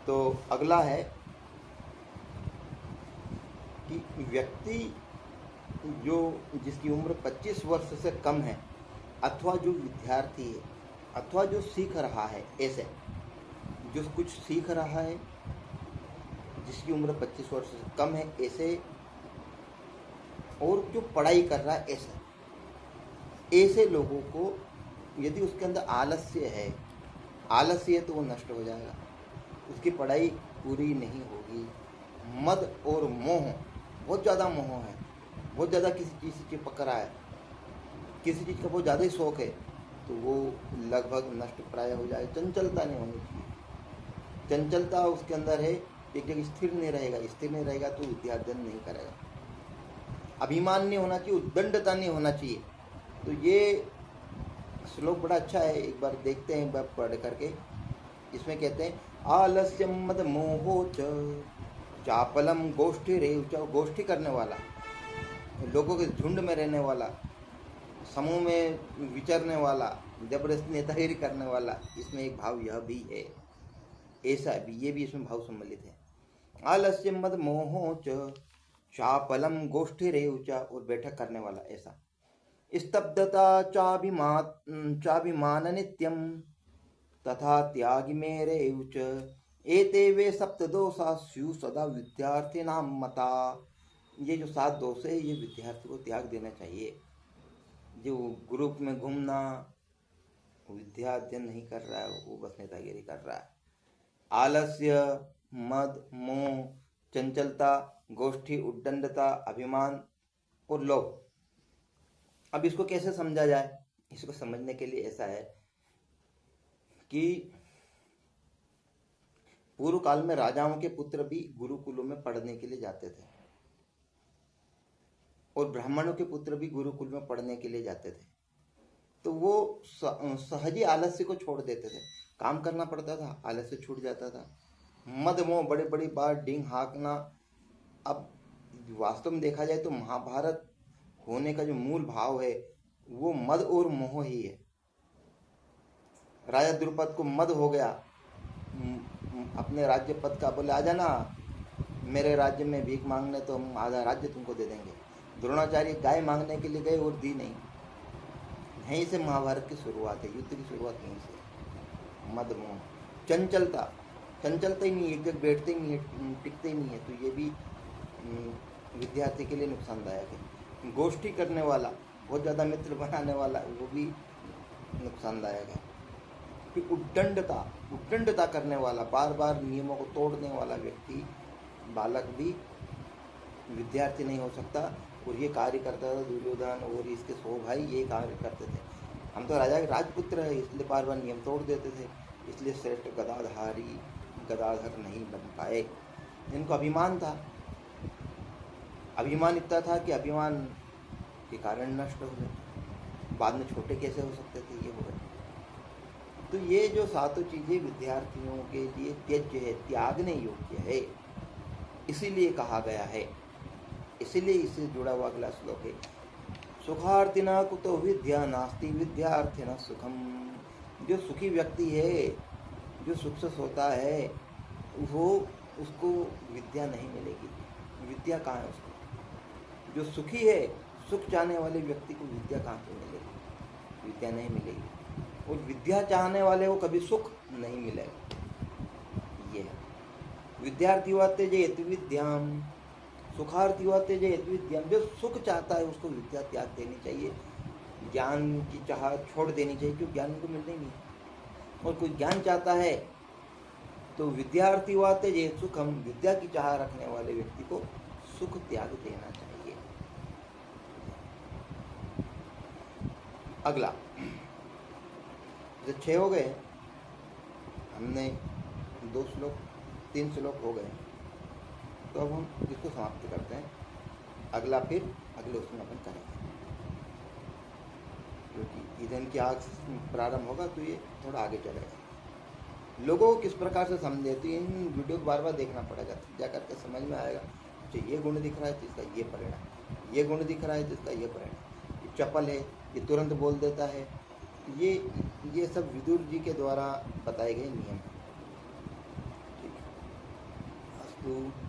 तो अगला है कि व्यक्ति जो जिसकी उम्र 25 वर्ष से कम है, अथवा जो विद्यार्थी है, अथवा जो सीख रहा है, ऐसे जो कुछ सीख रहा है जिसकी उम्र 25 वर्ष से कम है ऐसे, और जो पढ़ाई कर रहा है ऐसे लोगों को यदि उसके अंदर आलस्य है तो वो नष्ट हो जाएगा, उसकी पढ़ाई पूरी नहीं होगी। मद और मोह, बहुत ज़्यादा मोह है, बहुत ज़्यादा किसी चीज़ से चिपक रहा है, किसी चीज़ का बहुत ज़्यादा ही शौक है, तो वो लगभग नष्ट प्राय हो जाए। चंचलता नहीं होनी चाहिए, चंचलता उसके अंदर है, एक जगह स्थिर नहीं रहेगा तो विद्यार्जन नहीं करेगा। अभिमान नहीं होना चाहिए, उद्दंडता नहीं होना चाहिए। तो ये श्लोक बड़ा अच्छा है, एक बार देखते हैं, एक बार पढ़ करके। इसमें कहते हैं आलस्यम मद मोहो च चापलम गोष्ठी रेव च, गोष्ठी करने वाला, लोगों के झुंड में रहने वाला, समूह में विचरने वाला, जबरदस्ती नेतागिरी करने वाला, इसमें एक भाव यह भी है, ऐसा भी, ये भी इसमें भाव सम्मिलित है। आलस्य मद मोहो च चापलम गोष्ठी रेव च, और बैठक करने वाला ऐसा। स्तब्धता चाभिमान नित्यम तथा त्यागी मेरेव च, एते वे सप्तदोषा स्यु सदा विद्यार्थिनां मता। ये जो 7 दोष है ये विद्यार्थी को त्याग देना चाहिए। जो ग्रुप में घूमना, विद्या अध्ययन नहीं कर रहा है, वो बस नेतागिरी कर रहा है। आलस्य, मद, मोह, चंचलता, गोष्ठी, उद्दंडता, अभिमान और लोभ। अब इसको कैसे समझा जाए? इसको समझने के लिए ऐसा है कि पूर्व काल में राजाओं के पुत्र भी गुरुकुलों में पढ़ने के लिए जाते थे, और ब्राह्मणों के पुत्र भी गुरुकुल में पढ़ने के लिए जाते थे। तो वो सहज ही आलस्य को छोड़ देते थे, काम करना पड़ता था, आलस्य छूट जाता था। मद मोह, बड़े बड़ी बात डींग हाँकना। अब वास्तव में देखा जाए तो महाभारत होने का जो मूल भाव है वो मद और मोह ही है। राजा द्रुपद को मद हो गया अपने राज्य पद का, बोले आ जाना मेरे राज्य में भीख मांगने, तो हम आधा राज्य तुमको दे देंगे। द्रोणाचार्य गाय मांगने के लिए गए और दी नहीं। यहीं से महाभारत की शुरुआत है, युद्ध की शुरुआत यहीं से। मद मोह, चंचलता ही नहीं, एक जगह बैठते ही नहीं है, टिकते ही नहीं है, तो ये भी विद्यार्थी के लिए नुकसानदायक है। गोष्ठी करने वाला, बहुत ज़्यादा मित्र बनाने वाला, वो भी नुकसानदायक है। फिर उद्दंडता करने वाला, बार बार नियमों को तोड़ने वाला व्यक्ति, बालक भी विद्यार्थी नहीं हो सकता। और ये कार्य करता था दुर्योधन और इसके 100 भाई, ये कार्य करते थे। हम तो राजा के राजपुत्र है, इसलिए बार बार नियम तोड़ देते थे, इसलिए श्रेष्ठ गदाधर नहीं बन पाए। इनको अभिमान था, अभिमान इतना था कि अभिमान के कारण नष्ट हो गए, बाद में छोटे कैसे हो सकते थे, ये हो गए। तो ये जो 7 चीज़ें विद्यार्थियों के लिए त्यज्य है, त्यागने योग्य है, इसीलिए कहा गया है। इसीलिए इससे जुड़ा हुआ अगला श्लोक है, सुखार्थिना कुतो विद्या नास्ति विद्यार्थिना सुखम। जो सुखी व्यक्ति है, जो सुख से सोता है, वो उसको विद्या नहीं मिलेगी। विद्या कहाँ है उसको? जो सुखी है, सुख चाहने वाले व्यक्ति को विद्या कहाँ से मिलेगी? विद्या नहीं मिलेगी। और विद्या चाहने वाले को कभी सुख नहीं मिलेगा। ये है विद्यार्थी व त्यजेत विद्याम, सुखार्थी व त्यजेत विद्याम। जो सुख चाहता है उसको विद्या त्याग देनी चाहिए, ज्ञान की चाह छोड़ देनी चाहिए, क्योंकि ज्ञान को मिलना ही नहीं। और कोई ज्ञान चाहता है तो विद्यार्थी व त्यजेत सुखम, विद्या की चाह रखने वाले व्यक्ति को सुख त्याग देना चाहिए। अगला 6 हो गए, हमने 2 श्लोक 3 श्लोक हो गए, तो अब हम इसको समाप्त करते हैं। अगला फिर अगले उसमें अपन करेंगे, क्योंकि ईंधन की आग प्रारंभ होगा तो ये थोड़ा आगे चलेगा। लोगों को किस प्रकार से समझे, तो इन वीडियो को बार बार देखना पड़ेगा, जा करके समझ में आएगा। तो ये गुण दिख रहा है तो इसका ये परिणाम, ये गुण दिख रहा है तो इसका ये परिणाम। ये चपल है, ये तुरंत बोल देता है, ये सब विदुर जी के द्वारा बताए गए नियम हैं। ठीक है। यू।